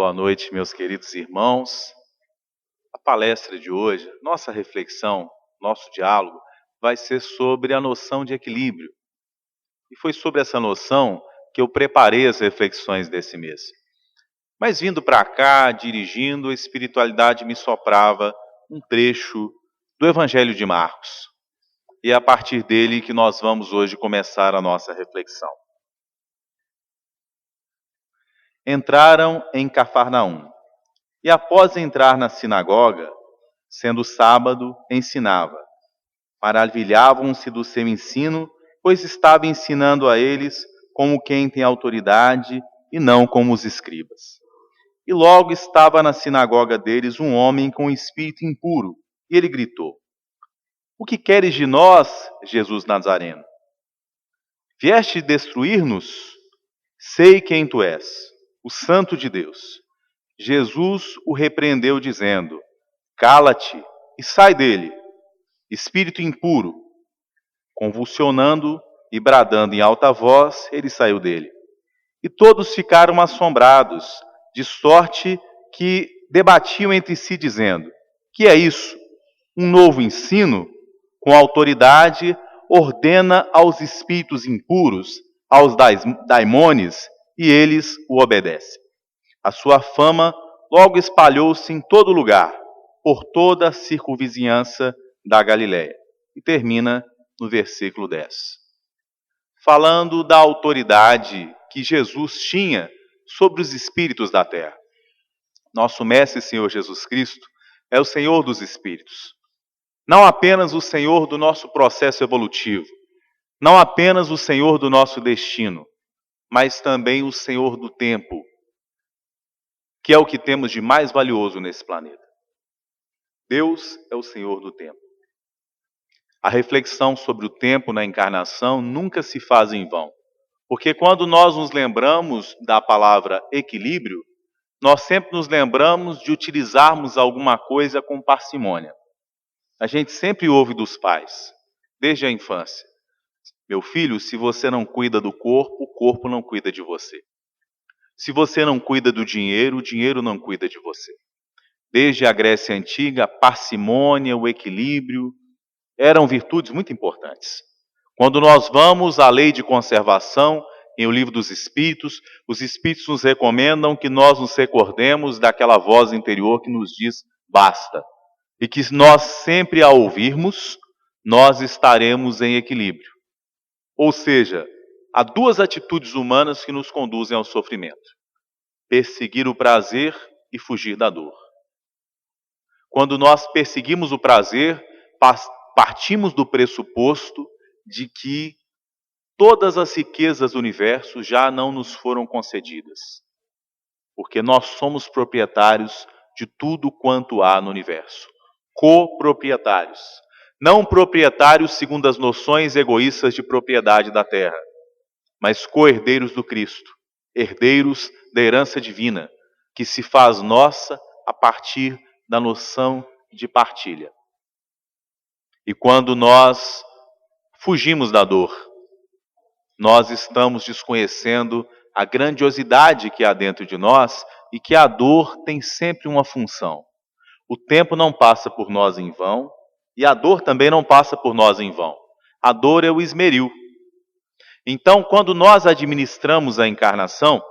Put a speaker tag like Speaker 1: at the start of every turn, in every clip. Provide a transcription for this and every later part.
Speaker 1: Boa noite, meus queridos irmãos. A palestra de hoje, nossa reflexão, nosso diálogo, vai ser sobre a noção de equilíbrio. E foi sobre essa noção que eu preparei as reflexões desse mês. Mas vindo para cá, dirigindo, a espiritualidade me soprava um trecho do Evangelho de Marcos. E é a partir dele que nós vamos hoje começar a nossa reflexão. Entraram em Cafarnaum. E após entrar na sinagoga, sendo sábado, ensinava. Maravilhavam-se do seu ensino, pois estava ensinando a eles como quem tem autoridade e não como os escribas. E logo estava na sinagoga deles um homem com espírito impuro, e ele gritou: O que queres de nós, Jesus Nazareno? Vieste destruir-nos? Sei quem tu és, o Santo de Deus. Jesus o repreendeu, dizendo: Cala-te e sai dele, espírito impuro. Convulsionando e bradando em alta voz, ele saiu dele. E todos ficaram assombrados, de sorte que debatiam entre si, dizendo: Que é isso? Um novo ensino? Com autoridade, ordena aos espíritos impuros, aos daimones, e eles o obedecem. A sua fama logo espalhou-se em todo lugar, por toda a circunvizinhança da Galiléia. E termina no versículo 10. Falando da autoridade que Jesus tinha sobre os espíritos da terra. Nosso Mestre Senhor Jesus Cristo é o Senhor dos espíritos. Não apenas o Senhor do nosso processo evolutivo, não apenas o Senhor do nosso destino, mas também o Senhor do tempo, que é o que temos de mais valioso nesse planeta. Deus é o Senhor do tempo. A reflexão sobre o tempo na encarnação nunca se faz em vão, porque quando nós nos lembramos da palavra equilíbrio, nós sempre nos lembramos de utilizarmos alguma coisa com parcimônia. A gente sempre ouve dos pais, desde a infância: Meu filho, se você não cuida do corpo, o corpo não cuida de você. Se você não cuida do dinheiro, o dinheiro não cuida de você. Desde a Grécia Antiga, a parcimônia, o equilíbrio, eram virtudes muito importantes. Quando nós vamos à lei de conservação, em O Livro dos Espíritos, os Espíritos nos recomendam que nós nos recordemos daquela voz interior que nos diz: basta. E que nós sempre a ouvirmos, nós estaremos em equilíbrio. Ou seja, há duas atitudes humanas que nos conduzem ao sofrimento: perseguir o prazer e fugir da dor. Quando nós perseguimos o prazer, partimos do pressuposto de que todas as riquezas do universo já não nos foram concedidas, porque nós somos proprietários de tudo quanto há no universo. Coproprietários. Não proprietários segundo as noções egoístas de propriedade da terra, mas co-herdeiros do Cristo, herdeiros da herança divina, que se faz nossa a partir da noção de partilha. E quando nós fugimos da dor, nós estamos desconhecendo a grandiosidade que há dentro de nós e que a dor tem sempre uma função. O tempo não passa por nós em vão e a dor também não passa por nós em vão. A dor é o esmeril. Então, quando nós administramos a encarnação,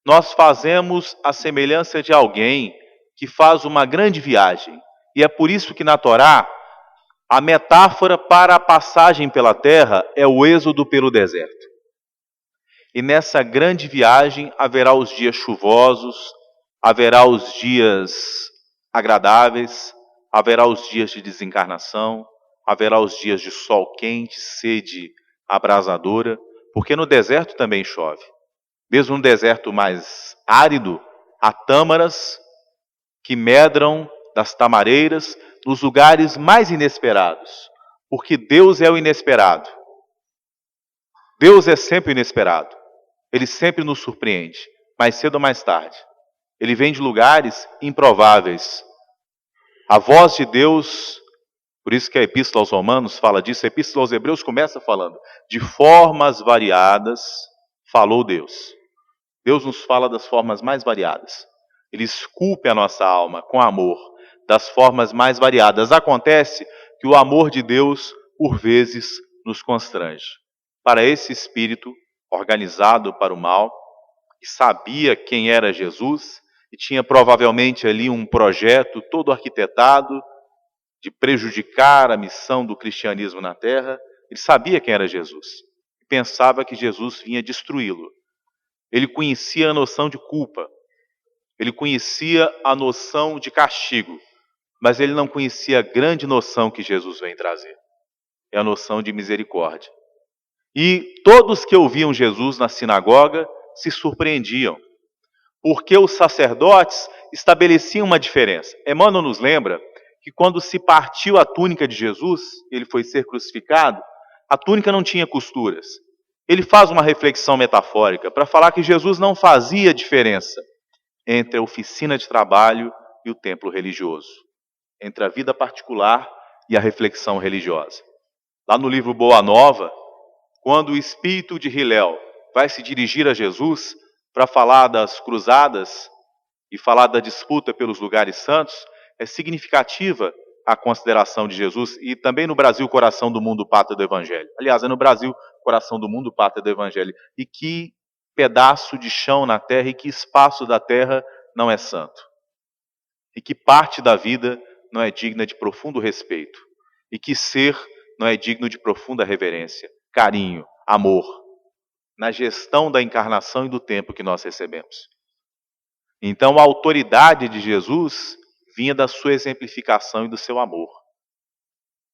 Speaker 1: nós fazemos a semelhança de alguém que faz uma grande viagem. E é por isso que na Torá, a metáfora para a passagem pela terra é o êxodo pelo deserto. E nessa grande viagem haverá os dias chuvosos, haverá os dias agradáveis, haverá os dias de desencarnação, haverá os dias de sol quente, sede abrasadora, porque no deserto também chove. Mesmo no deserto mais árido, há tâmaras que medram das tamareiras nos lugares mais inesperados, porque Deus é o inesperado. Deus é sempre o inesperado. Ele sempre nos surpreende, mais cedo ou mais tarde. Ele vem de lugares improváveis. A voz de Deus, por isso que a Epístola aos Romanos fala disso, a Epístola aos Hebreus começa falando: de formas variadas falou Deus. Deus nos fala das formas mais variadas. Ele esculpe a nossa alma com amor, das formas mais variadas. Acontece que o amor de Deus, por vezes, nos constrange. Para esse espírito organizado para o mal, que sabia quem era Jesus, e tinha provavelmente ali um projeto todo arquitetado de prejudicar a missão do cristianismo na terra, ele sabia quem era Jesus. E pensava que Jesus vinha destruí-lo. Ele conhecia a noção de culpa. Ele conhecia a noção de castigo. Mas ele não conhecia a grande noção que Jesus vem trazer. É a noção de misericórdia. E todos que ouviam Jesus na sinagoga se surpreendiam. Porque os sacerdotes estabeleciam uma diferença. Emmanuel nos lembra que quando se partiu a túnica de Jesus, ele foi ser crucificado, a túnica não tinha costuras. Ele faz uma reflexão metafórica para falar que Jesus não fazia diferença entre a oficina de trabalho e o templo religioso, entre a vida particular e a reflexão religiosa. Lá no livro Boa Nova, quando o espírito de Hillel vai se dirigir a Jesus para falar das cruzadas e falar da disputa pelos lugares santos, é significativa a consideração de Jesus, e também no Brasil, coração do mundo, pátria do Evangelho. Aliás, é no Brasil, coração do mundo, pátria do Evangelho. E que pedaço de chão na terra e que espaço da terra não é santo. E que parte da vida não é digna de profundo respeito. E que ser não é digno de profunda reverência, carinho, amor, na gestão da encarnação e do tempo que nós recebemos. Então, a autoridade de Jesus vinha da sua exemplificação e do seu amor.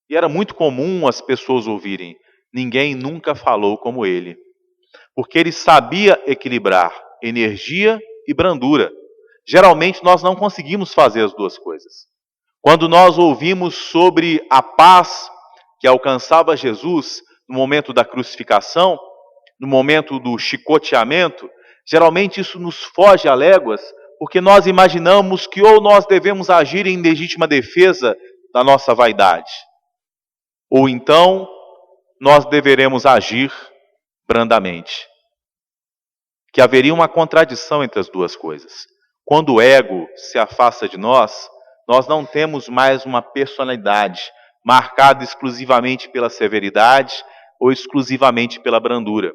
Speaker 1: E era muito comum as pessoas ouvirem: ninguém nunca falou como ele. Porque ele sabia equilibrar energia e brandura. Geralmente nós não conseguimos fazer as duas coisas. Quando nós ouvimos sobre a paz que alcançava Jesus no momento da crucificação, no momento do chicoteamento, geralmente isso nos foge a léguas, porque nós imaginamos que ou nós devemos agir em legítima defesa da nossa vaidade, ou então nós deveremos agir brandamente. Que haveria uma contradição entre as duas coisas. Quando o ego se afasta de nós, nós não temos mais uma personalidade marcada exclusivamente pela severidade ou exclusivamente pela brandura.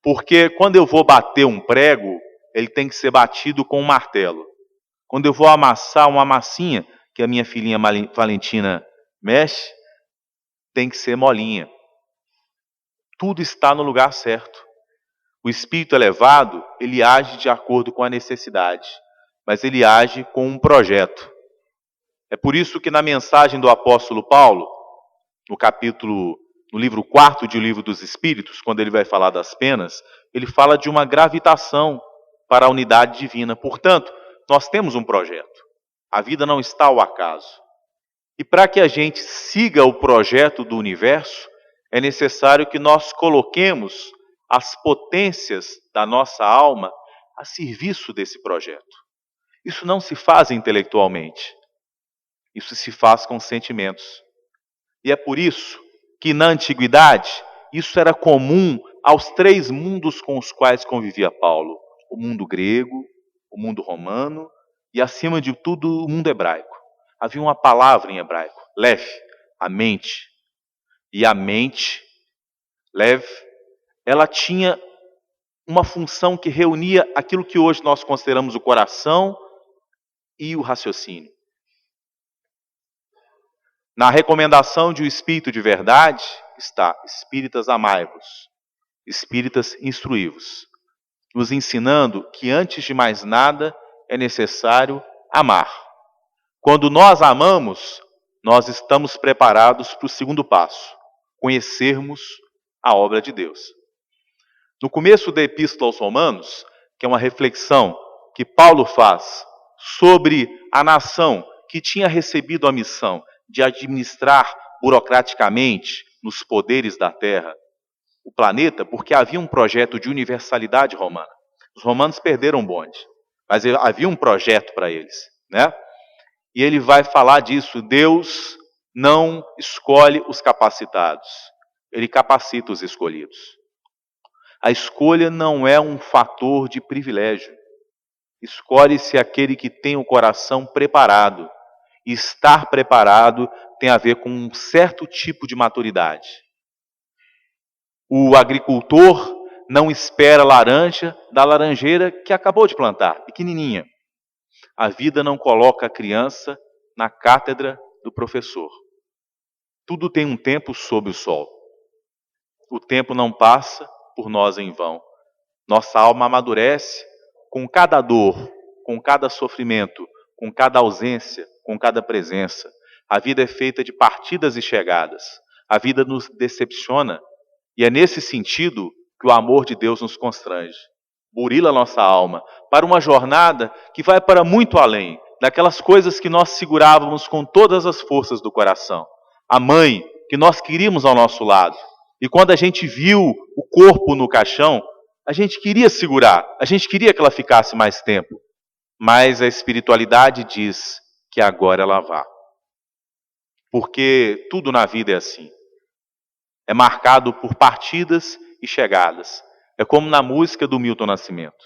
Speaker 1: Porque quando eu vou bater um prego, ele tem que ser batido com um martelo. Quando eu vou amassar uma massinha, que a minha filhinha Valentina mexe, tem que ser molinha. Tudo está no lugar certo. O espírito elevado, ele age de acordo com a necessidade, mas ele age com um projeto. É por isso que na mensagem do apóstolo Paulo, no livro 4 de O Livro dos Espíritos, quando ele vai falar das penas, ele fala de uma gravitação para a unidade divina. Portanto, nós temos um projeto. A vida não está ao acaso. E para que a gente siga o projeto do universo, é necessário que nós coloquemos as potências da nossa alma a serviço desse projeto. Isso não se faz intelectualmente. Isso se faz com sentimentos. E é por isso que na antiguidade, isso era comum aos 3 mundos com os quais convivia Paulo. O mundo grego, o mundo romano e, acima de tudo, o mundo hebraico. Havia uma palavra em hebraico, lev, a mente. E a mente, lev, ela tinha uma função que reunia aquilo que hoje nós consideramos o coração e o raciocínio. Na recomendação de um espírito de verdade está: espíritas amai-vos, espíritas instruí-vos, nos ensinando que antes de mais nada é necessário amar. Quando nós amamos, nós estamos preparados para o segundo passo, conhecermos a obra de Deus. No começo da Epístola aos Romanos, que é uma reflexão que Paulo faz sobre a nação que tinha recebido a missão de administrar burocraticamente nos poderes da terra o planeta, porque havia um projeto de universalidade romana. Os romanos perderam o bonde, mas havia um projeto para eles, né? E ele vai falar disso: Deus não escolhe os capacitados, ele capacita os escolhidos. A escolha não é um fator de privilégio. Escolhe-se aquele que tem o coração preparado. E estar preparado tem a ver com um certo tipo de maturidade. O agricultor não espera laranja da laranjeira que acabou de plantar, pequenininha. A vida não coloca a criança na cátedra do professor. Tudo tem um tempo sob o sol. O tempo não passa por nós em vão. Nossa alma amadurece com cada dor, com cada sofrimento, com cada ausência, com cada presença. A vida é feita de partidas e chegadas. A vida nos decepciona. E é nesse sentido que o amor de Deus nos constrange. Burila a nossa alma para uma jornada que vai para muito além daquelas coisas que nós segurávamos com todas as forças do coração. A mãe que nós queríamos ao nosso lado. E quando a gente viu o corpo no caixão, a gente queria segurar, a gente queria que ela ficasse mais tempo. Mas a espiritualidade diz que agora ela vá. Porque tudo na vida é assim. É marcado por partidas e chegadas. É como na música do Milton Nascimento.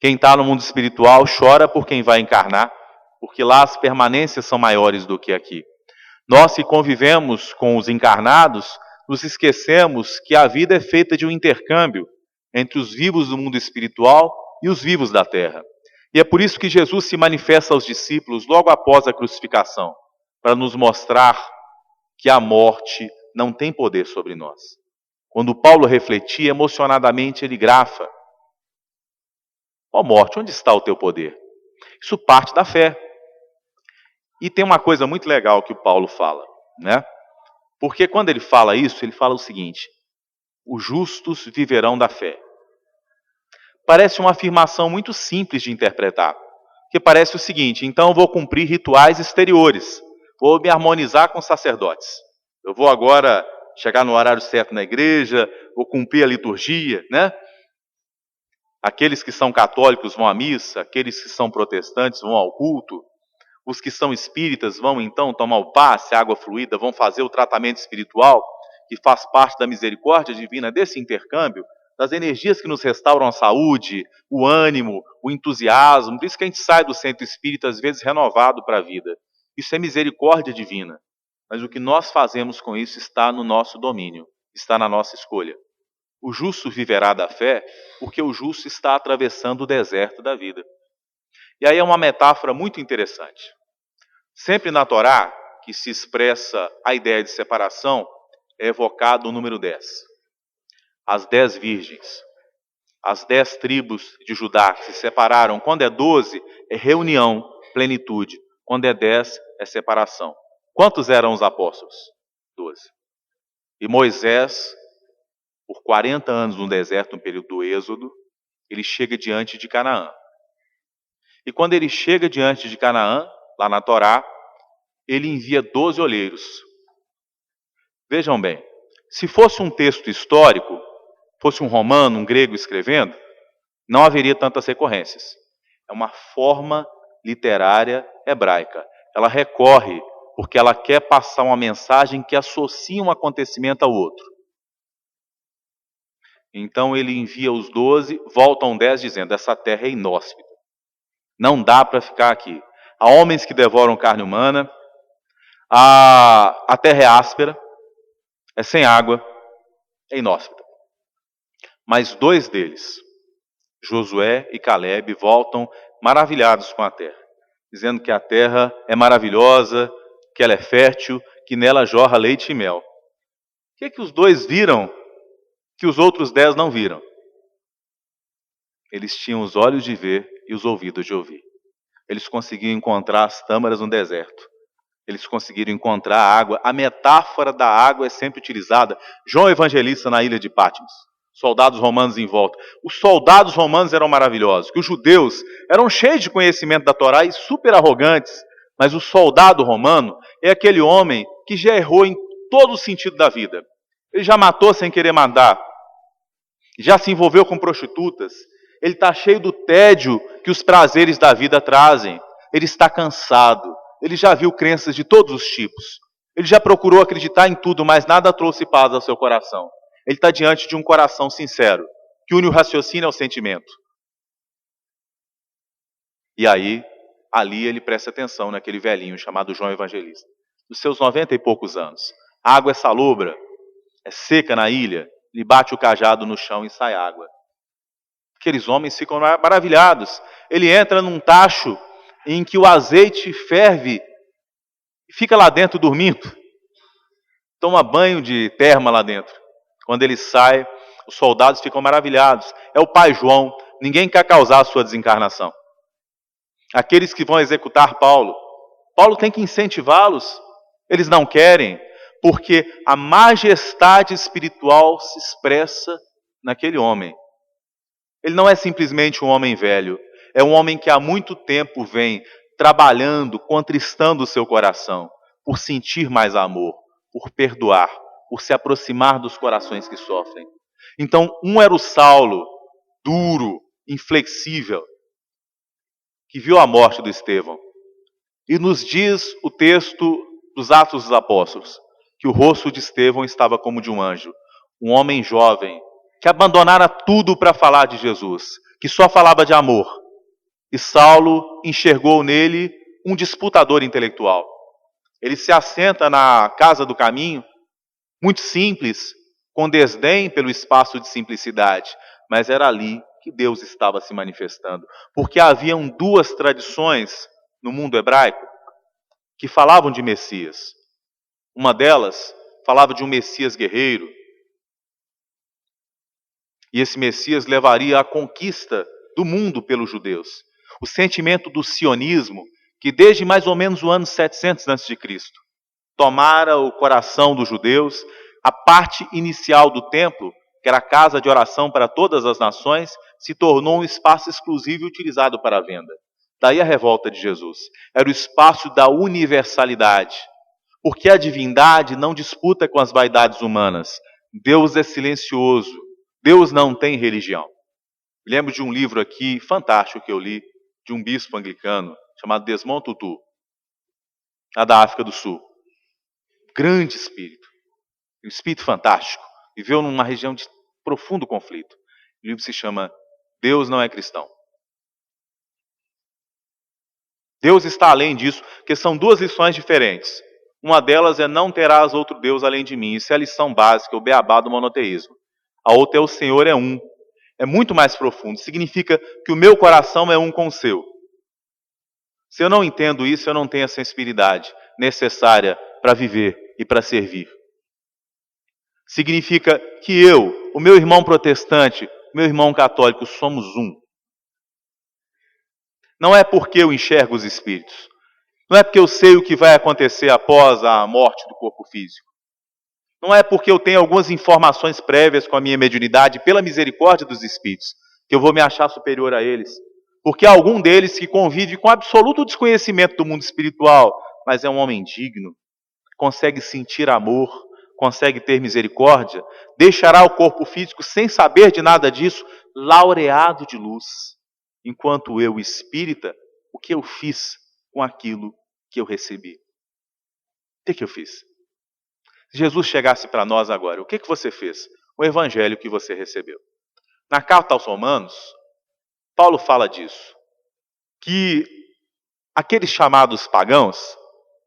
Speaker 1: Quem está no mundo espiritual chora por quem vai encarnar, porque lá as permanências são maiores do que aqui. Nós que convivemos com os encarnados, nos esquecemos que a vida é feita de um intercâmbio entre os vivos do mundo espiritual e os vivos da terra. E é por isso que Jesus se manifesta aos discípulos logo após a crucificação, para nos mostrar que a morte não tem poder sobre nós. Quando Paulo refletia emocionadamente, ele grafa: ó morte, onde está o teu poder? Isso parte da fé. E tem uma coisa muito legal que o Paulo fala, né? Porque quando ele fala isso, ele fala o seguinte: os justos viverão da fé. Parece uma afirmação muito simples de interpretar. Que parece o seguinte: então eu vou cumprir rituais exteriores, vou me harmonizar com os sacerdotes. Eu vou agora chegar no horário certo na igreja, vou cumprir a liturgia, né? Aqueles que são católicos vão à missa, aqueles que são protestantes vão ao culto, os que são espíritas vão então tomar o passe, a água fluida, vão fazer o tratamento espiritual, que faz parte da misericórdia divina desse intercâmbio, das energias que nos restauram a saúde, o ânimo, o entusiasmo. Por isso que a gente sai do centro espírita às vezes renovado para a vida. Isso é misericórdia divina. Mas o que nós fazemos com isso está no nosso domínio, está na nossa escolha. O justo viverá da fé porque o justo está atravessando o deserto da vida. E aí é uma metáfora muito interessante. Sempre na Torá, que se expressa a ideia de separação, é evocado o número 10. As 10 virgens, as 10 tribos de Judá que se separaram. Quando é 12, é reunião, plenitude. Quando é 10, é separação. Quantos eram os apóstolos? 12. E Moisés, por 40 anos no deserto, no período do Êxodo, ele chega diante de Canaã. E quando ele chega diante de Canaã, lá na Torá, ele envia 12 olheiros. Vejam bem, se fosse um texto histórico, fosse um romano, um grego escrevendo, não haveria tantas recorrências. É uma forma literária hebraica. Ela recorre porque ela quer passar uma mensagem que associa um acontecimento ao outro. Então ele envia os 12, voltam 10 dizendo: essa terra é inóspita. Não dá para ficar aqui. Há homens que devoram carne humana, a terra é áspera, é sem água, é inóspita. Mas 2 deles, Josué e Caleb, voltam maravilhados com a terra, dizendo que a terra é maravilhosa, que ela é fértil, que nela jorra leite e mel. O que os 2 viram que os outros 10 não viram? Eles tinham os olhos de ver e os ouvidos de ouvir. Eles conseguiram encontrar as tâmaras no deserto. Eles conseguiram encontrar a água. A metáfora da água é sempre utilizada. João Evangelista na ilha de Patmos. Soldados romanos em volta. Os soldados romanos eram maravilhosos. Que os judeus eram cheios de conhecimento da Torá e super arrogantes. Mas o soldado romano é aquele homem que já errou em todo o sentido da vida. Ele já matou sem querer matar. Já se envolveu com prostitutas. Ele está cheio do tédio que os prazeres da vida trazem. Ele está cansado. Ele já viu crenças de todos os tipos. Ele já procurou acreditar em tudo, mas nada trouxe paz ao seu coração. Ele está diante de um coração sincero, que une o raciocínio ao sentimento. E aí, ali ele presta atenção naquele velhinho chamado João Evangelista. Dos seus 90 e poucos anos. A água é salobra, é seca na ilha, ele bate o cajado no chão e sai água. Aqueles homens ficam maravilhados. Ele entra num tacho em que o azeite ferve e fica lá dentro dormindo. Toma banho de terma lá dentro. Quando ele sai, os soldados ficam maravilhados. É o pai João. Ninguém quer causar a sua desencarnação. Aqueles que vão executar Paulo, Paulo tem que incentivá-los. Eles não querem, porque a majestade espiritual se expressa naquele homem. Ele não é simplesmente um homem velho, é um homem que há muito tempo vem trabalhando, contristando o seu coração, por sentir mais amor, por perdoar, por se aproximar dos corações que sofrem. Então, um era o Saulo, duro, inflexível, que viu a morte do Estevão. E nos diz o texto dos Atos dos Apóstolos, que o rosto de Estevão estava como de um anjo, um homem jovem, que abandonara tudo para falar de Jesus, que só falava de amor. E Saulo enxergou nele um disputador intelectual. Ele se assenta na casa do caminho, muito simples, com desdém pelo espaço de simplicidade, mas era ali que Deus estava se manifestando, porque haviam duas tradições no mundo hebraico que falavam de Messias. Uma delas falava de um Messias guerreiro, e esse Messias levaria à conquista do mundo pelos judeus. O sentimento do sionismo, que desde mais ou menos o ano 700 a.C., tomara o coração dos judeus, a parte inicial do templo, que era a casa de oração para todas as nações, se tornou um espaço exclusivo e utilizado para a venda. Daí a revolta de Jesus. Era o espaço da universalidade, porque a divindade não disputa com as vaidades humanas. Deus é silencioso. Deus não tem religião. Lembro de um livro aqui fantástico que eu li, de um bispo anglicano, chamado Desmond Tutu, lá da África do Sul. Grande espírito. Um espírito fantástico. Viveu numa região de profundo conflito. O livro se chama Deus Não é Cristão. Deus está além disso, porque são duas lições diferentes. Uma delas é não terás outro Deus além de mim. Isso é a lição básica, o beabá do monoteísmo. A outra é o Senhor é um. É muito mais profundo. Significa que o meu coração é um com o seu. Se eu não entendo isso, eu não tenho a sensibilidade necessária para viver e para servir. Significa que eu, o meu irmão protestante, o meu irmão católico, somos um. Não é porque eu enxergo os espíritos. Não é porque eu sei o que vai acontecer após a morte do corpo físico. Não é porque eu tenho algumas informações prévias com a minha mediunidade, pela misericórdia dos espíritos, que eu vou me achar superior a eles. Porque há algum deles que convive com absoluto desconhecimento do mundo espiritual, mas é um homem digno, consegue sentir amor, consegue ter misericórdia, deixará o corpo físico sem saber de nada disso, laureado de luz. Enquanto eu, espírita, o que eu fiz com aquilo que eu recebi? O que eu fiz? Se Jesus chegasse para nós agora, o que você fez? O evangelho que você recebeu. Na carta aos Romanos, Paulo fala disso. Que aqueles chamados pagãos,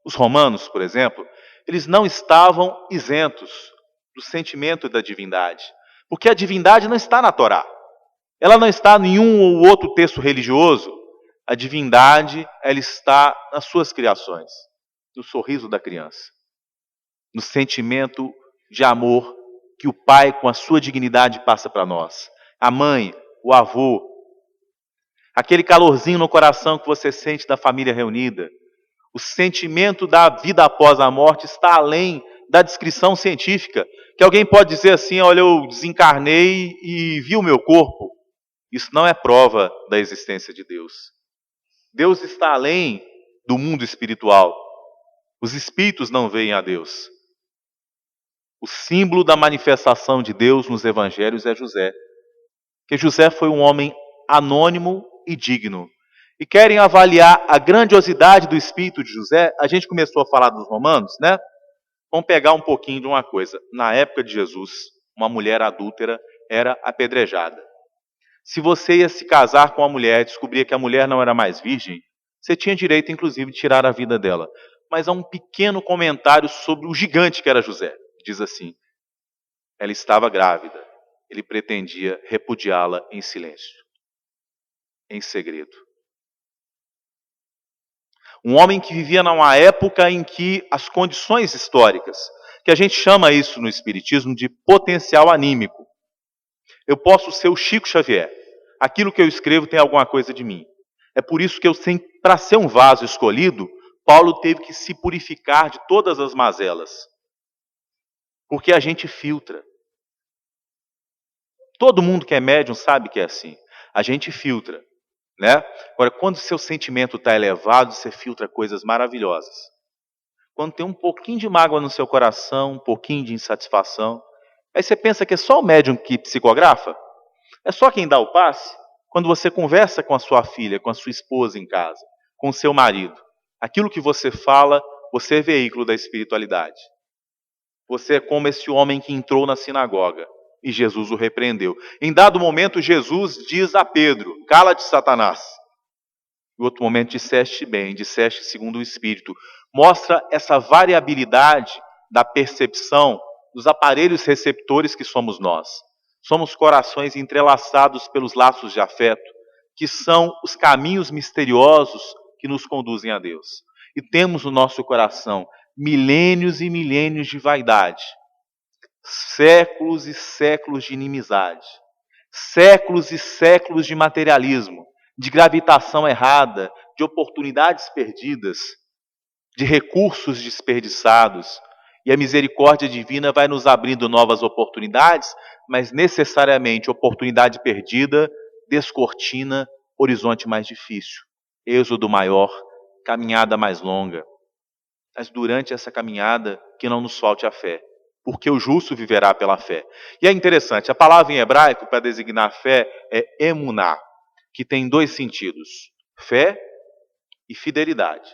Speaker 1: os romanos, por exemplo, eles não estavam isentos do sentimento da divindade. Porque a divindade não está na Torá. Ela não está em nenhum ou outro texto religioso. A divindade, ela está nas suas criações. No sorriso da criança. No sentimento de amor que o pai, com a sua dignidade, passa para nós. A mãe, o avô, aquele calorzinho no coração que você sente da família reunida. O sentimento da vida após a morte está além da descrição científica. Que alguém pode dizer assim, olha, eu desencarnei e vi o meu corpo. Isso não é prova da existência de Deus. Deus está além do mundo espiritual. Os espíritos não veem a Deus. O símbolo da manifestação de Deus nos evangelhos é José. Porque José foi um homem anônimo e digno. E querem avaliar a grandiosidade do espírito de José? A gente começou a falar dos romanos, né? Vamos pegar um pouquinho de uma coisa. Na época de Jesus, uma mulher adúltera era apedrejada. Se você ia se casar com uma mulher e descobria que a mulher não era mais virgem, você tinha direito, inclusive, de tirar a vida dela. Mas há um pequeno comentário sobre o gigante que era José. Diz assim: ela estava grávida. Ele pretendia repudiá-la em silêncio, em segredo. Um homem que vivia numa época em que as condições históricas, que a gente chama isso no Espiritismo de potencial anímico. Eu posso ser o Chico Xavier. Aquilo que eu escrevo tem alguma coisa de mim. É por isso que para ser um vaso escolhido, Paulo teve que se purificar de todas as mazelas. Porque a gente filtra. Todo mundo que é médium sabe que é assim. A gente filtra, né? Agora, quando o seu sentimento está elevado, você filtra coisas maravilhosas. Quando tem um pouquinho de mágoa no seu coração, um pouquinho de insatisfação, aí você pensa que é só o médium que psicografa? É só quem dá o passe? Quando você conversa com a sua filha, com a sua esposa em casa, com o seu marido, aquilo que você fala, você é veículo da espiritualidade. Você é como esse homem que entrou na sinagoga e Jesus o repreendeu. Em dado momento, Jesus diz a Pedro: cala-te, Satanás. Em outro momento, disseste bem, disseste segundo o Espírito. Mostra essa variabilidade da percepção dos aparelhos receptores que somos nós. Somos corações entrelaçados pelos laços de afeto, que são os caminhos misteriosos que nos conduzem a Deus. E temos no nosso coração milênios e milênios de vaidade, séculos e séculos de inimizade, séculos e séculos de materialismo, de gravitação errada, de oportunidades perdidas, de recursos desperdiçados. E a misericórdia divina vai nos abrindo novas oportunidades, mas necessariamente oportunidade perdida descortina horizonte mais difícil, êxodo maior, caminhada mais longa. Mas durante essa caminhada, que não nos falte a fé, porque o justo viverá pela fé. E é interessante, a palavra em hebraico para designar fé é emuná, que tem dois sentidos: fé e fidelidade.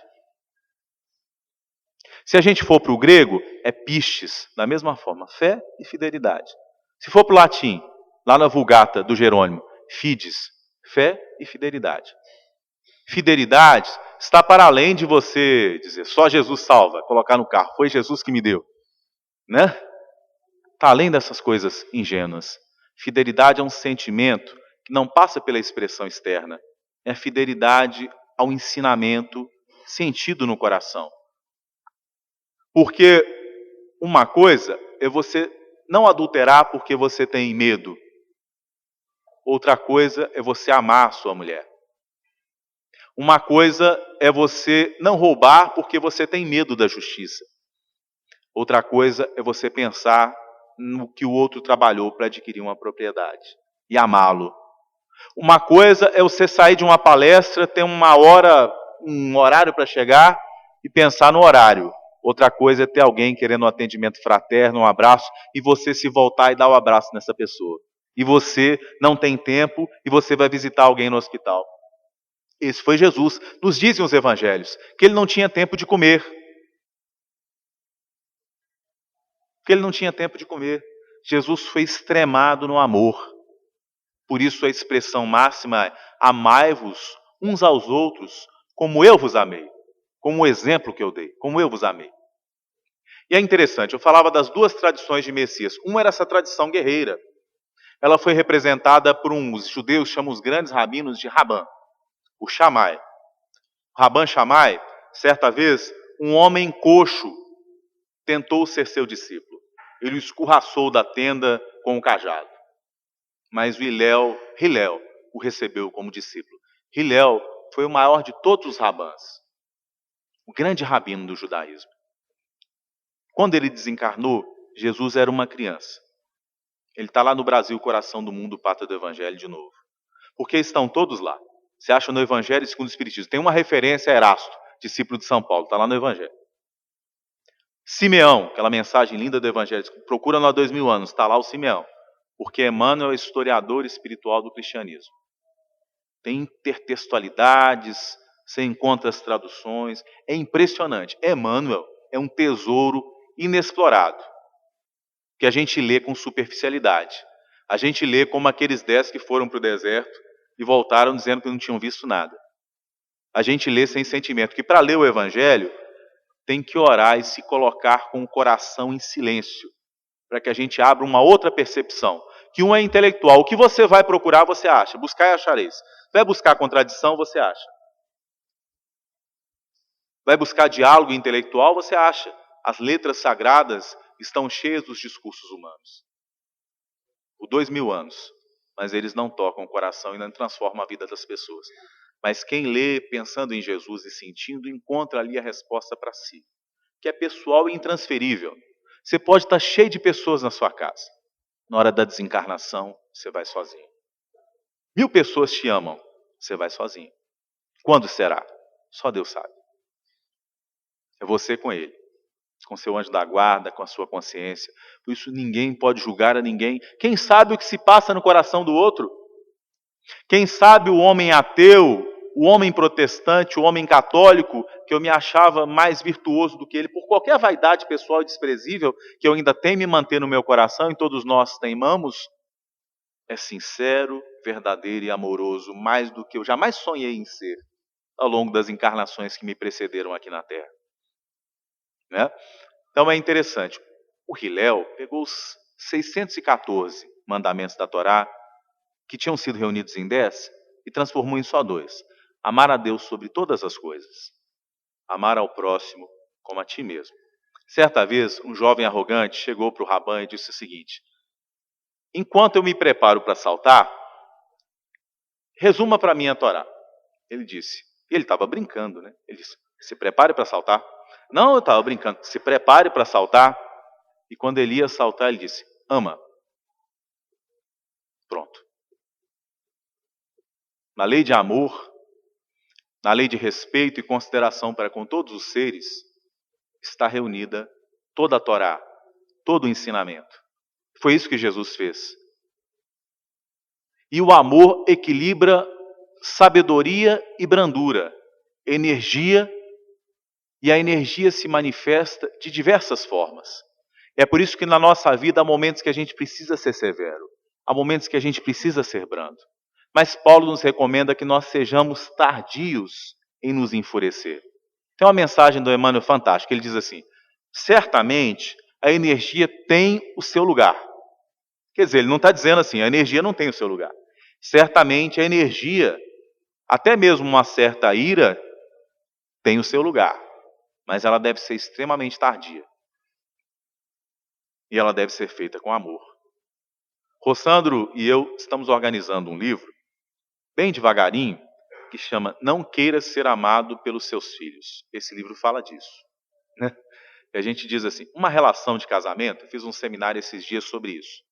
Speaker 1: Se a gente for para o grego, é pistes, da mesma forma, fé e fidelidade. Se for para o latim, lá na Vulgata do Jerônimo, fides, fé e fidelidade. Fidelidade está para além de você dizer só Jesus salva, colocar no carro, foi Jesus que me deu, né? Está além dessas coisas ingênuas. Fidelidade é um sentimento que não passa pela expressão externa. É fidelidade ao ensinamento sentido no coração. Porque uma coisa é você não adulterar porque você tem medo. Outra coisa é você amar a sua mulher. Uma coisa é você não roubar porque você tem medo da justiça. Outra coisa é você pensar no que o outro trabalhou para adquirir uma propriedade e amá-lo. Uma coisa é você sair de uma palestra, ter uma hora, um horário para chegar e pensar no horário. Outra coisa é ter alguém querendo um atendimento fraterno, um abraço, e você se voltar e dar o um abraço nessa pessoa. E você não tem tempo e você vai visitar alguém no hospital. Esse foi Jesus. Nos dizem os evangelhos que ele não tinha tempo de comer. Que ele não tinha tempo de comer. Jesus foi extremado no amor. Por isso a expressão máxima é: amai-vos uns aos outros como eu vos amei. Como o exemplo que eu dei, como eu vos amei. E é interessante, eu falava das duas tradições de Messias. Uma era essa tradição guerreira. Ela foi representada por os judeus, chamam os grandes rabinos de Rabã, o Shammai. O Rabã Shammai, certa vez, um homem coxo tentou ser seu discípulo. Ele o escorraçou da tenda com o cajado. Mas o Hillel o recebeu como discípulo. Hillel foi o maior de todos os rabãs, o grande rabino do judaísmo. Quando ele desencarnou, Jesus era uma criança. Ele está lá no Brasil, coração do mundo, pátria do Evangelho de novo. Porque estão todos lá. Você acha no Evangelho segundo o Espiritismo. Tem uma referência a Erasto, discípulo de São Paulo, está lá no Evangelho. Simeão, aquela mensagem linda do Evangelho, procura lá 2000 anos, está lá o Simeão. Porque Emmanuel é historiador espiritual do cristianismo. Tem intertextualidades, você encontra as traduções, é impressionante. Emmanuel é um tesouro inexplorado. que a gente lê com superficialidade. A gente lê como aqueles 10 que foram para o deserto e voltaram dizendo que não tinham visto nada. A gente lê sem sentimento, que para ler o Evangelho tem que orar e se colocar com o coração em silêncio, para que a gente abra uma outra percepção, que um é intelectual. O que você vai procurar, você acha. Buscar e achareis. Vai buscar contradição, você acha. Vai buscar diálogo intelectual, você acha. As letras sagradas estão cheias dos discursos humanos. Por 2000 anos. Mas eles não tocam o coração e não transformam a vida das pessoas. Mas quem lê pensando em Jesus e sentindo, encontra ali a resposta para si. Que é pessoal e intransferível. Você pode estar cheio de pessoas na sua casa. Na hora da desencarnação, você vai sozinho. 1000 pessoas te amam, você vai sozinho. Quando será? Só Deus sabe. É você com ele, com seu anjo da guarda, com a sua consciência. Por isso ninguém pode julgar a ninguém. Quem sabe o que se passa no coração do outro? Quem sabe o homem ateu, o homem protestante, o homem católico, que eu me achava mais virtuoso do que ele, por qualquer vaidade pessoal e desprezível, que eu ainda tenho me manter no meu coração, e todos nós teimamos, é sincero, verdadeiro e amoroso, mais do que eu jamais sonhei em ser, ao longo das encarnações que me precederam aqui na Terra. Né? Então é interessante. O Hillel pegou os 614 mandamentos da Torá, que tinham sido reunidos em 10, e transformou em só 2. Amar a Deus sobre todas as coisas. Amar ao próximo como a ti mesmo. Certa vez, um jovem arrogante chegou para o Raban e disse o seguinte: enquanto eu me preparo para saltar, resuma para mim a Torá. Ele disse, e ele estava brincando, né? Ele disse, se prepare para saltar. Não, eu estava brincando, se prepare para saltar. E quando ele ia saltar, ele disse, ama. Pronto. Na lei de amor, na lei de respeito e consideração para com todos os seres, está reunida toda a Torá, todo o ensinamento. Foi isso que Jesus fez. E o amor equilibra sabedoria e brandura, energia, e a energia se manifesta de diversas formas. É por isso que na nossa vida há momentos que a gente precisa ser severo, há momentos que a gente precisa ser brando. Mas Paulo nos recomenda que nós sejamos tardios em nos enfurecer. Tem uma mensagem do Emmanuel fantástica, ele diz assim, certamente a energia tem o seu lugar. Quer dizer, ele não está dizendo assim, a energia não tem o seu lugar. Certamente a energia, até mesmo uma certa ira, tem o seu lugar. Mas ela deve ser extremamente tardia. E ela deve ser feita com amor. Rossandro e eu estamos organizando um livro, bem devagarinho, que chama Não Queira Ser Amado pelos Seus Filhos. Esse livro fala disso. Né? E a gente diz assim, uma relação de casamento, eu fiz um seminário esses dias sobre isso.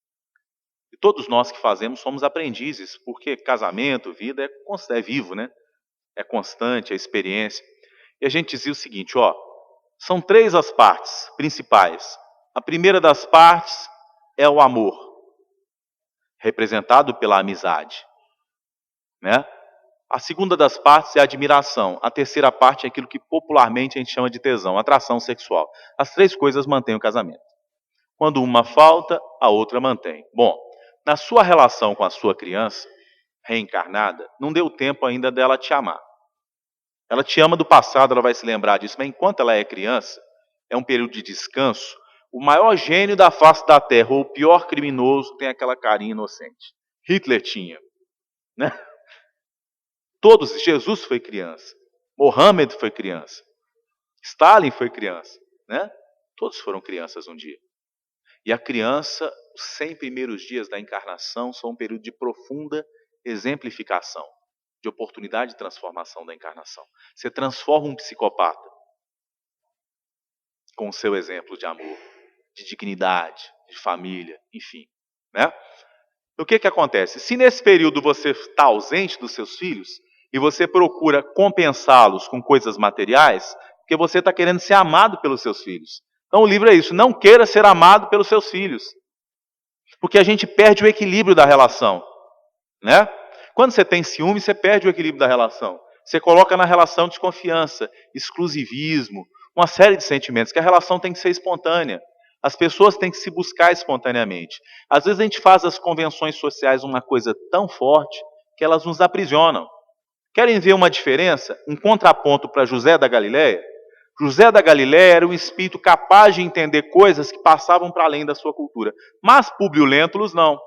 Speaker 1: E todos nós que fazemos somos aprendizes, porque casamento, vida é vivo, né? É constante, é experiência. E a gente dizia o seguinte, ó, são 3 as partes principais. A primeira das partes é o amor, representado pela amizade. Né? A segunda das partes é a admiração. A terceira parte é aquilo que popularmente a gente chama de tesão, atração sexual. As 3 coisas mantêm o casamento. Quando uma falta, a outra mantém. Bom, na sua relação com a sua criança, reencarnada, não deu tempo ainda dela te amar. Ela te ama do passado, ela vai se lembrar disso, mas enquanto ela é criança, é um período de descanso, o maior gênio da face da Terra, ou o pior criminoso, tem aquela carinha inocente. Hitler tinha. Né? Todos, Jesus foi criança, Mohammed foi criança, Stalin foi criança. Né? Todos foram crianças um dia. E a criança, os 100 primeiros dias da encarnação, são um período de profunda exemplificação, de oportunidade de transformação da encarnação. Você transforma um psicopata com o seu exemplo de amor, de dignidade, de família, enfim. Né? O que acontece? Se nesse período você está ausente dos seus filhos e você procura compensá-los com coisas materiais, porque você está querendo ser amado pelos seus filhos. Então o livro é isso, não queira ser amado pelos seus filhos. Porque a gente perde o equilíbrio da relação. Né? Quando você tem ciúme, você perde o equilíbrio da relação. Você coloca na relação desconfiança, exclusivismo, uma série de sentimentos, que a relação tem que ser espontânea. As pessoas têm que se buscar espontaneamente. Às vezes a gente faz das convenções sociais uma coisa tão forte que elas nos aprisionam. Querem ver uma diferença? Um contraponto para José da Galileia? José da Galileia era um espírito capaz de entender coisas que passavam para além da sua cultura. Mas Públio Lentulus não.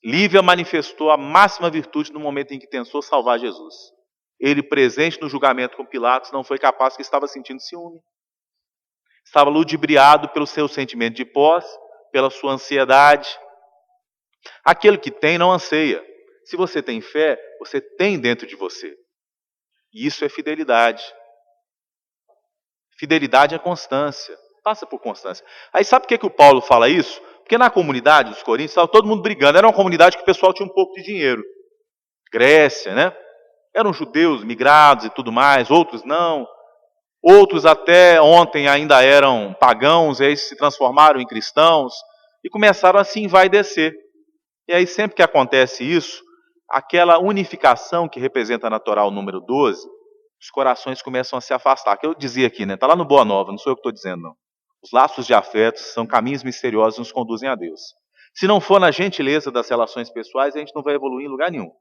Speaker 1: Lívia manifestou a máxima virtude no momento em que pensou salvar Jesus. Ele, presente no julgamento com Pilatos, não foi capaz porque estava sentindo ciúme. Estava ludibriado pelo seu sentimento de posse, pela sua ansiedade. Aquele que tem não anseia. Se você tem fé, você tem dentro de você. E isso é fidelidade. Fidelidade é constância. Passa por constância. Aí sabe por que o Paulo fala isso? Porque na comunidade dos Coríntios estava todo mundo brigando. Era uma comunidade que o pessoal tinha um pouco de dinheiro. Grécia, né? Eram judeus migrados e tudo mais, outros não. Outros até ontem ainda eram pagãos, e aí se transformaram em cristãos e começaram a se envaidecer. E aí sempre que acontece isso, aquela unificação que representa na Torá o número 12, os corações começam a se afastar. Que eu dizia aqui, né? Está lá no Boa Nova, não sou eu que estou dizendo, não. Os laços de afeto são caminhos misteriosos que nos conduzem a Deus. Se não for na gentileza das relações pessoais, a gente não vai evoluir em lugar nenhum.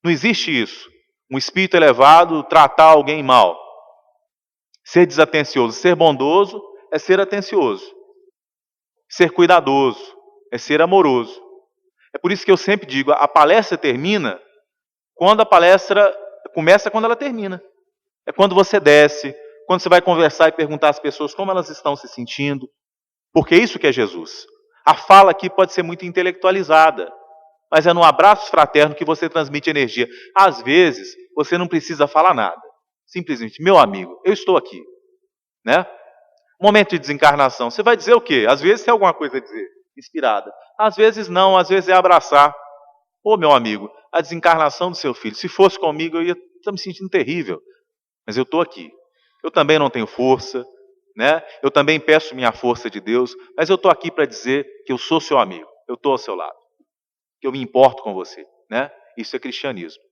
Speaker 1: Não existe isso. Um espírito elevado tratar alguém mal. Ser desatencioso, ser bondoso é ser atencioso. Ser cuidadoso é ser amoroso. É por isso que eu sempre digo, a palestra termina quando a palestra começa, quando ela termina. É quando você desce, quando você vai conversar e perguntar às pessoas como elas estão se sentindo. Porque é isso que é Jesus. A fala aqui pode ser muito intelectualizada, mas é no abraço fraterno que você transmite energia. Às vezes, você não precisa falar nada. Simplesmente, meu amigo, eu estou aqui. Né? Momento de desencarnação. Você vai dizer o quê? Às vezes tem alguma coisa a dizer, inspirada. Às vezes não, às vezes é abraçar. Ô meu amigo, a desencarnação do seu filho. Se fosse comigo, eu ia estar me sentindo terrível. Mas eu estou aqui. Eu também não tenho força. Né? Eu também peço minha força de Deus. Mas eu estou aqui para dizer que eu sou seu amigo. Eu estou ao seu lado. Que eu me importo com você. Né? Isso é cristianismo.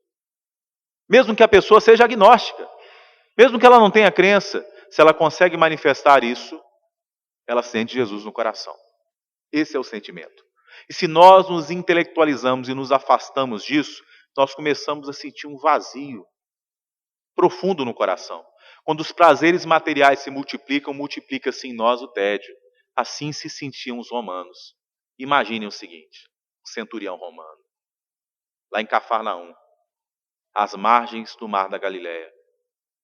Speaker 1: Mesmo que a pessoa seja agnóstica. Mesmo que ela não tenha crença. Se ela consegue manifestar isso, ela sente Jesus no coração. Esse é o sentimento. E se nós nos intelectualizamos e nos afastamos disso, nós começamos a sentir um vazio profundo no coração. Quando os prazeres materiais se multiplicam, multiplica-se em nós o tédio. Assim se sentiam os romanos. Imaginem o seguinte, o centurião romano, lá em Cafarnaum, às margens do mar da Galileia.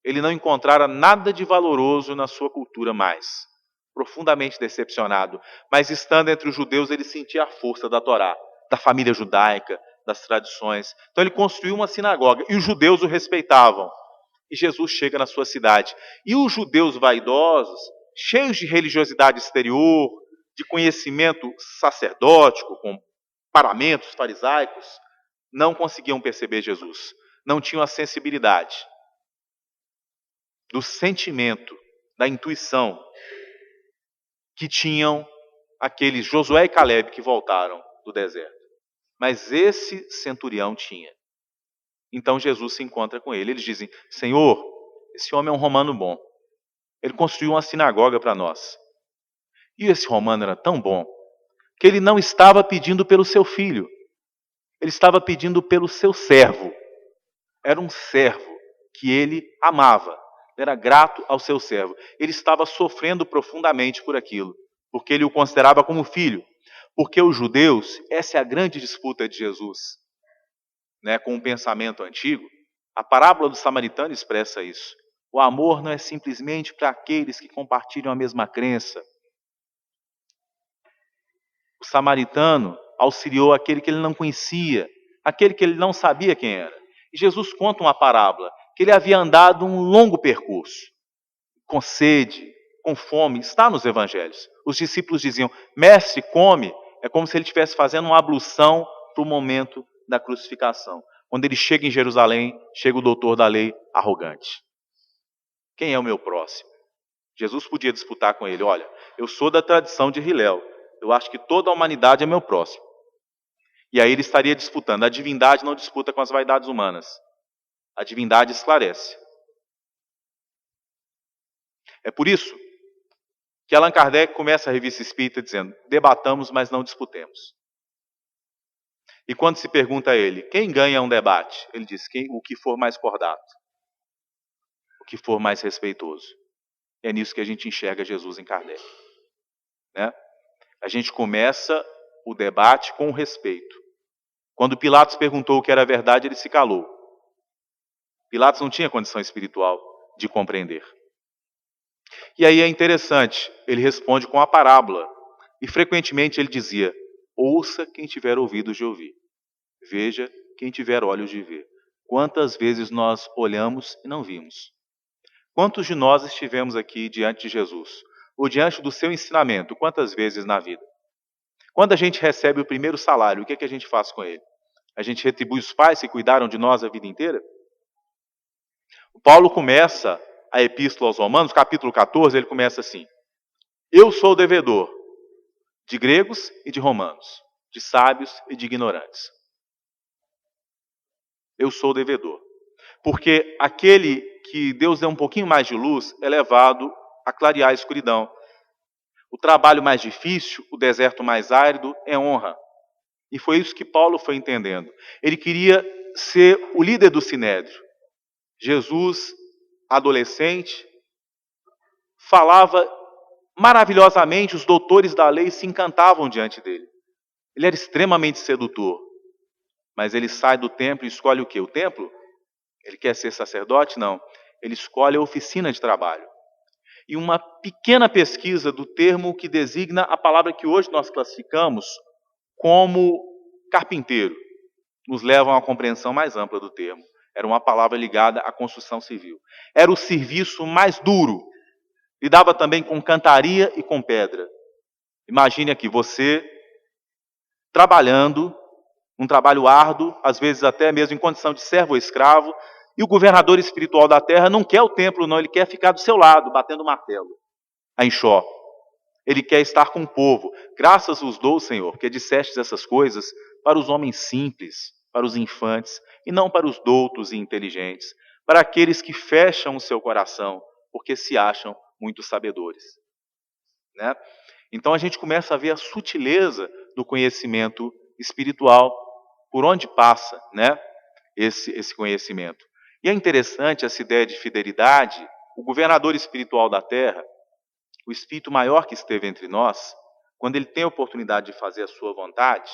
Speaker 1: Ele não encontrara nada de valoroso na sua cultura mais. Profundamente decepcionado. Mas estando entre os judeus, ele sentia a força da Torá, da família judaica, das tradições. Então ele construiu uma sinagoga e os judeus o respeitavam. E Jesus chega na sua cidade. E os judeus vaidosos, cheios de religiosidade exterior, de conhecimento sacerdótico, com paramentos farisaicos, não conseguiam perceber Jesus. Não tinham a sensibilidade do sentimento, da intuição que tinham aqueles Josué e Caleb que voltaram do deserto. Mas esse centurião tinha. Então Jesus se encontra com ele. Eles dizem, Senhor, esse homem é um romano bom. Ele construiu uma sinagoga para nós. E esse romano era tão bom que ele não estava pedindo pelo seu filho. Ele estava pedindo pelo seu servo. Era um servo que ele amava. Era grato ao seu servo. Ele estava sofrendo profundamente por aquilo, porque ele o considerava como filho. Porque os judeus, essa é a grande disputa de Jesus, né, com o pensamento antigo. A parábola do samaritano expressa isso. O amor não é simplesmente para aqueles que compartilham a mesma crença. O samaritano auxiliou aquele que ele não conhecia, aquele que ele não sabia quem era. E Jesus conta uma parábola, que ele havia andado um longo percurso, com sede, com fome, está nos evangelhos. Os discípulos diziam, mestre, come. É como se ele estivesse fazendo uma ablução para o momento da crucificação. Quando ele chega em Jerusalém, chega o doutor da lei arrogante. Quem é o meu próximo? Jesus podia disputar com ele, olha, eu sou da tradição de Hillel, eu acho que toda a humanidade é meu próximo. E aí ele estaria disputando. A divindade não disputa com as vaidades humanas. A divindade esclarece. É por isso que Allan Kardec começa a revista espírita dizendo: debatamos, mas não disputemos. E quando se pergunta a ele, quem ganha um debate? Ele diz, o que for mais cordato, o que for mais respeitoso. É nisso que a gente enxerga Jesus em Kardec. Né? A gente começa o debate com respeito. Quando Pilatos perguntou o que era verdade, ele se calou. Pilatos não tinha condição espiritual de compreender. E aí é interessante, ele responde com a parábola. E frequentemente ele dizia, ouça quem tiver ouvidos de ouvir. Veja quem tiver olhos de ver. Quantas vezes nós olhamos e não vimos? Quantos de nós estivemos aqui diante de Jesus? Ou diante do seu ensinamento? Quantas vezes na vida? Quando a gente recebe o primeiro salário, o que é que a gente faz com ele? A gente retribui os pais que cuidaram de nós a vida inteira? O Paulo começa a Epístola aos Romanos, capítulo 14, ele começa assim: eu sou devedor de gregos e de romanos, de sábios e de ignorantes. Eu sou devedor. Porque aquele que Deus deu um pouquinho mais de luz é levado a clarear a escuridão. O trabalho mais difícil, o deserto mais árido, é honra. E foi isso que Paulo foi entendendo. Ele queria ser o líder do Sinédrio. Jesus, adolescente, falava maravilhosamente, os doutores da lei se encantavam diante dele. Ele era extremamente sedutor. Mas ele sai do templo e escolhe o quê? O templo? Ele quer ser sacerdote? Não. Ele escolhe a oficina de trabalho. E uma pequena pesquisa do termo que designa a palavra que hoje nós classificamos como carpinteiro nos leva a uma compreensão mais ampla do termo. Era uma palavra ligada à construção civil. Era o serviço mais duro. Lidava também com cantaria e com pedra. Imagine aqui, você trabalhando, um trabalho árduo, às vezes até mesmo em condição de servo ou escravo, e o governador espiritual da terra não quer o templo, não, ele quer ficar do seu lado, batendo o martelo, a enxó. Ele quer estar com o povo. Graças vos dou, Senhor, porque dissestes essas coisas para os homens simples, para os infantes, e não para os doutos e inteligentes, para aqueles que fecham o seu coração, porque se acham muito sabedores. Né? Então a gente começa a ver a sutileza do conhecimento espiritual, por onde passa, né, esse conhecimento. E é interessante essa ideia de fidelidade. O governador espiritual da terra, o espírito maior que esteve entre nós, quando ele tem a oportunidade de fazer a sua vontade,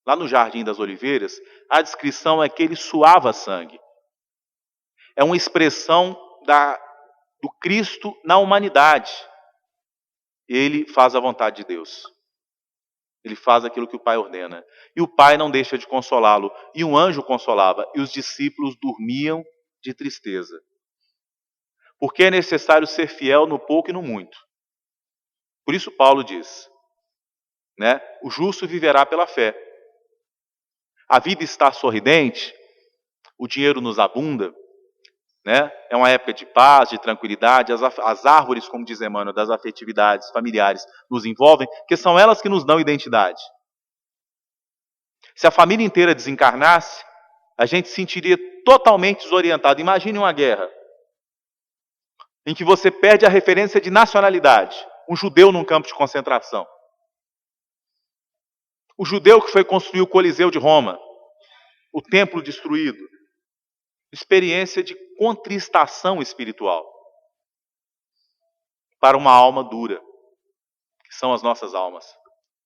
Speaker 1: lá no Jardim das Oliveiras, a descrição é que ele suava sangue. É uma expressão do Cristo na humanidade. Ele faz a vontade de Deus. Ele faz aquilo que o Pai ordena. E o Pai não deixa de consolá-lo. E um anjo consolava. E os discípulos dormiam de tristeza. Porque é necessário ser fiel no pouco e no muito. Por isso Paulo diz, né, o justo viverá pela fé. A vida está sorridente, o dinheiro nos abunda, né? É uma época de paz, de tranquilidade, as árvores, como diz Emmanuel, das afetividades familiares nos envolvem, que são elas que nos dão identidade. Se a família inteira desencarnasse, a gente se sentiria totalmente desorientado. Imagine uma guerra em que você perde a referência de nacionalidade. Um judeu num campo de concentração. O judeu que foi construir o Coliseu de Roma. O templo destruído. Experiência de contristação espiritual para uma alma dura, que são as nossas almas.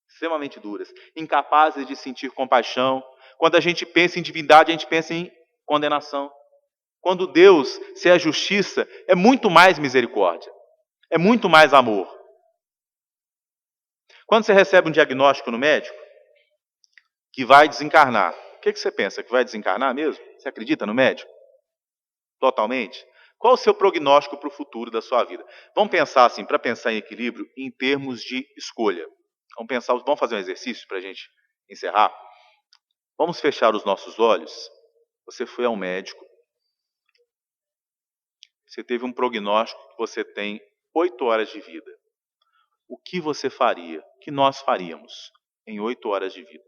Speaker 1: Extremamente duras. Incapazes de sentir compaixão. Quando a gente pensa em divindade, a gente pensa em condenação. Quando Deus, se é a justiça, é muito mais misericórdia. É muito mais amor. Quando você recebe um diagnóstico no médico, que vai desencarnar, o que você pensa? Que vai desencarnar mesmo? Você acredita no médico? Totalmente? Qual o seu prognóstico para o futuro da sua vida? Vamos pensar assim, para pensar em equilíbrio, em termos de escolha. Vamos fazer um exercício para a gente encerrar? Vamos fechar os nossos olhos. Você foi ao médico. Você teve um prognóstico que você tem 8 horas de vida. O que você faria? O que nós faríamos em 8 horas de vida?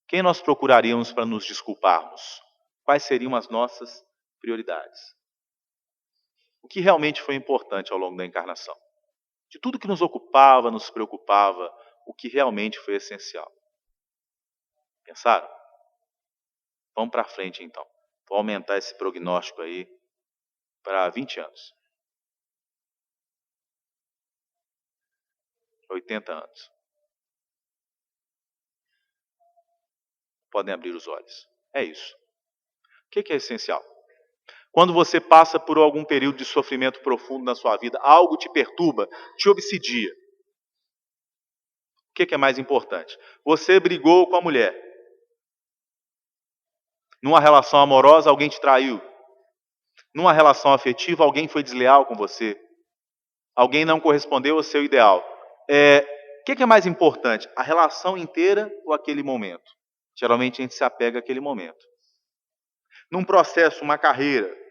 Speaker 1: Quem nós procuraríamos para nos desculparmos? Quais seriam as nossas prioridades? o que realmente foi importante ao longo da encarnação. De tudo que nos ocupava, nos preocupava, o que realmente foi essencial. Pensaram? Vamos para frente então. Vou aumentar esse prognóstico aí para 20 anos. 80 anos. Podem abrir os olhos. É isso. O que é essencial? Quando você passa por algum período de sofrimento profundo na sua vida, algo te perturba, te obsidia. O que é mais importante? Você brigou com a mulher. Numa relação amorosa, alguém te traiu. Numa relação afetiva, alguém foi desleal com você. Alguém não correspondeu ao seu ideal. O que é mais importante? A relação inteira ou aquele momento? Geralmente a gente se apega àquele momento. Num processo, uma carreira,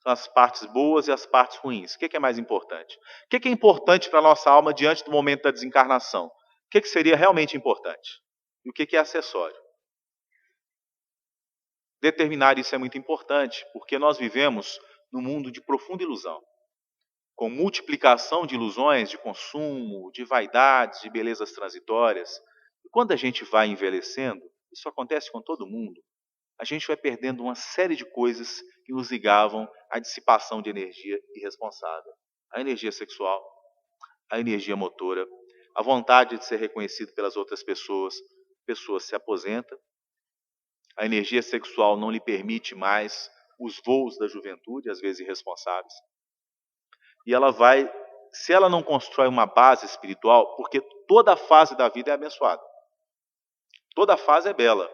Speaker 1: as partes boas e as partes ruins. O que é mais importante? O que é importante para a nossa alma diante do momento da desencarnação? O que seria realmente importante? E o que é acessório? Determinar isso é muito importante, porque nós vivemos num mundo de profunda ilusão, com multiplicação de ilusões, de consumo, de vaidades, de belezas transitórias. E quando a gente vai envelhecendo, isso acontece com todo mundo, a gente vai perdendo uma série de coisas que nos ligavam à dissipação de energia irresponsável. A energia sexual, a energia motora, a vontade de ser reconhecido pelas outras pessoas. A pessoa se aposenta, a energia sexual não lhe permite mais os voos da juventude, às vezes irresponsáveis. E ela vai, se ela não constrói uma base espiritual, porque toda fase da vida é abençoada. Toda fase é bela.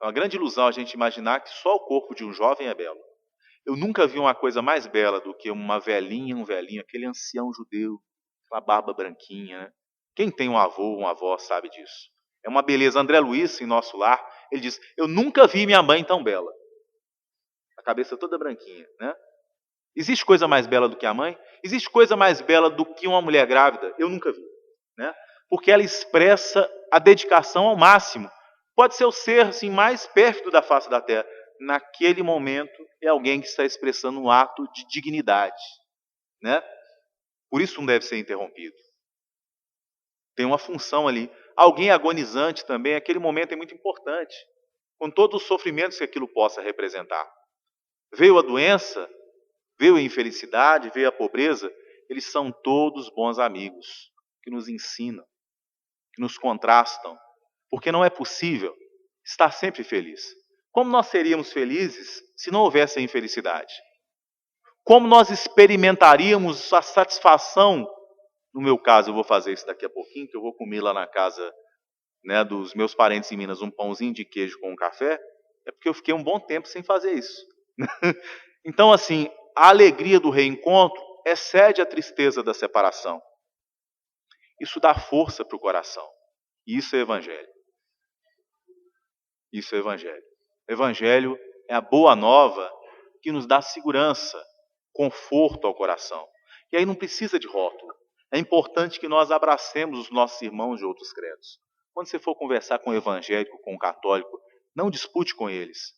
Speaker 1: É uma grande ilusão a gente imaginar que só o corpo de um jovem é belo. Eu nunca vi uma coisa mais bela do que uma velhinha, um velhinho, aquele ancião judeu, com a barba branquinha, né? Quem tem um avô, uma avó, sabe disso. É uma beleza. André Luiz, em Nosso Lar, ele diz, eu nunca vi minha mãe tão bela. A cabeça toda branquinha, né? Existe coisa mais bela do que a mãe? Existe coisa mais bela do que uma mulher grávida? Eu nunca vi, né? Porque ela expressa a dedicação ao máximo. Pode ser o ser assim, mais pérfido da face da terra. Naquele momento, é alguém que está expressando um ato de dignidade, né? Por isso não deve ser interrompido. Tem uma função ali. Alguém agonizante também, aquele momento é muito importante, com todos os sofrimentos que aquilo possa representar. Veio a doença, veio a infelicidade, veio a pobreza, eles são todos bons amigos, que nos ensinam, que nos contrastam, porque não é possível estar sempre feliz. Como nós seríamos felizes se não houvesse a infelicidade? Como nós experimentaríamos a satisfação? No meu caso, eu vou fazer isso daqui a pouquinho, que eu vou comer lá na casa, né, dos meus parentes em Minas um pãozinho de queijo com um café, é porque eu fiquei um bom tempo sem fazer isso. Então, assim, a alegria do reencontro excede a tristeza da separação. Isso dá força para o coração. E isso é evangelho. Isso é evangelho. Evangelho é a boa nova que nos dá segurança, conforto ao coração. E aí não precisa de rótulo. É importante que nós abracemos os nossos irmãos de outros credos. Quando você for conversar com o evangélico, com o católico, não dispute com eles.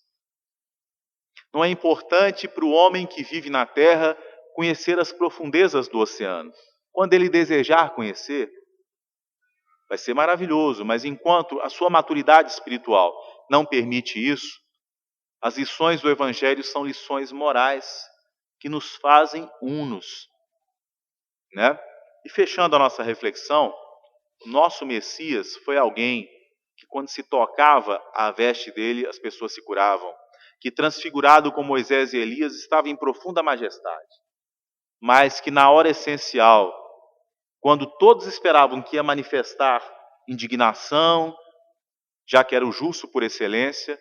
Speaker 1: Não é importante para o homem que vive na terra conhecer as profundezas do oceano. Quando ele desejar conhecer, vai ser maravilhoso, mas enquanto a sua maturidade espiritual não permite isso, as lições do Evangelho são lições morais que nos fazem unos, né? E fechando a nossa reflexão, o nosso Messias foi alguém que quando se tocava a veste dele, as pessoas se curavam, que transfigurado com Moisés e Elias estava em profunda majestade, mas que na hora essencial, quando todos esperavam que ia manifestar indignação, já que era o justo por excelência,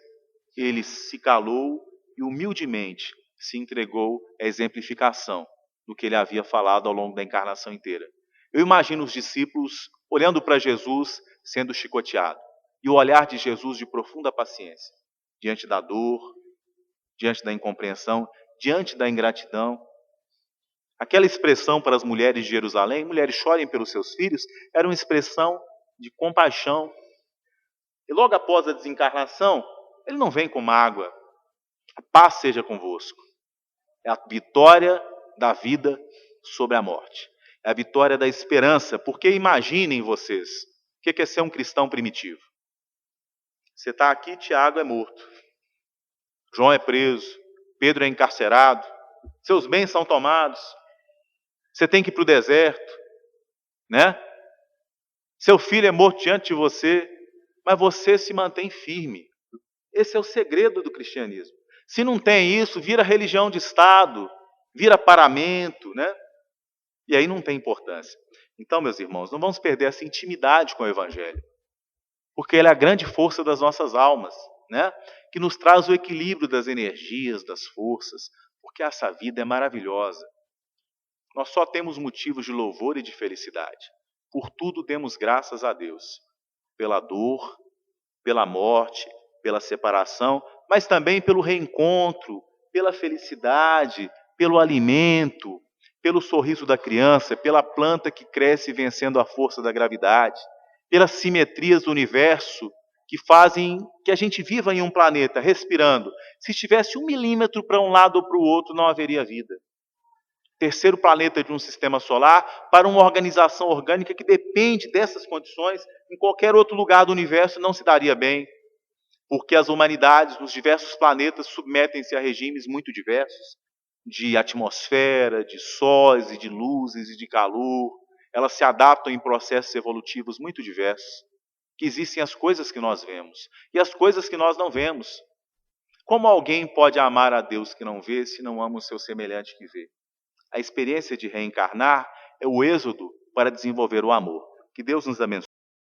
Speaker 1: ele se calou e humildemente se entregou à exemplificação do que ele havia falado ao longo da encarnação inteira. Eu imagino os discípulos olhando para Jesus sendo chicoteado, e o olhar de Jesus de profunda paciência, diante da dor, diante da incompreensão, diante da ingratidão. Aquela expressão para as mulheres de Jerusalém, mulheres chorem pelos seus filhos, era uma expressão de compaixão. E logo após a desencarnação, ele não vem com mágoa. A paz seja convosco. É a vitória da vida sobre a morte. É a vitória da esperança, porque imaginem vocês, o que é ser um cristão primitivo? Você está aqui, Tiago é morto, João é preso, Pedro é encarcerado, seus bens são tomados, você tem que ir para o deserto, né? Seu filho é morto diante de você, mas você se mantém firme. Esse é o segredo do cristianismo. Se não tem isso, vira religião de Estado, vira paramento, né? E aí não tem importância. Então, meus irmãos, não vamos perder essa intimidade com o Evangelho, porque ele é a grande força das nossas almas, né? Que nos traz o equilíbrio das energias, das forças, porque essa vida é maravilhosa. Nós só temos motivos de louvor e de felicidade. Por tudo demos graças a Deus, pela dor, pela morte, pela separação, mas também pelo reencontro, pela felicidade, pelo alimento, pelo sorriso da criança, pela planta que cresce vencendo a força da gravidade, pelas simetrias do universo que fazem que a gente viva em um planeta, respirando. Se estivesse 1 milímetro para um lado ou para o outro, não haveria vida. Terceiro planeta de um sistema solar, para uma organização orgânica que depende dessas condições, em qualquer outro lugar do universo não se daria bem, porque as humanidades nos diversos planetas submetem-se a regimes muito diversos, de atmosfera, de sóis e de luzes e de calor. Elas se adaptam em processos evolutivos muito diversos, que existem as coisas que nós vemos e as coisas que nós não vemos. Como alguém pode amar a Deus que não vê, se não ama o seu semelhante que vê? A experiência de reencarnar é o êxodo para desenvolver o amor. Que Deus nos abençoe.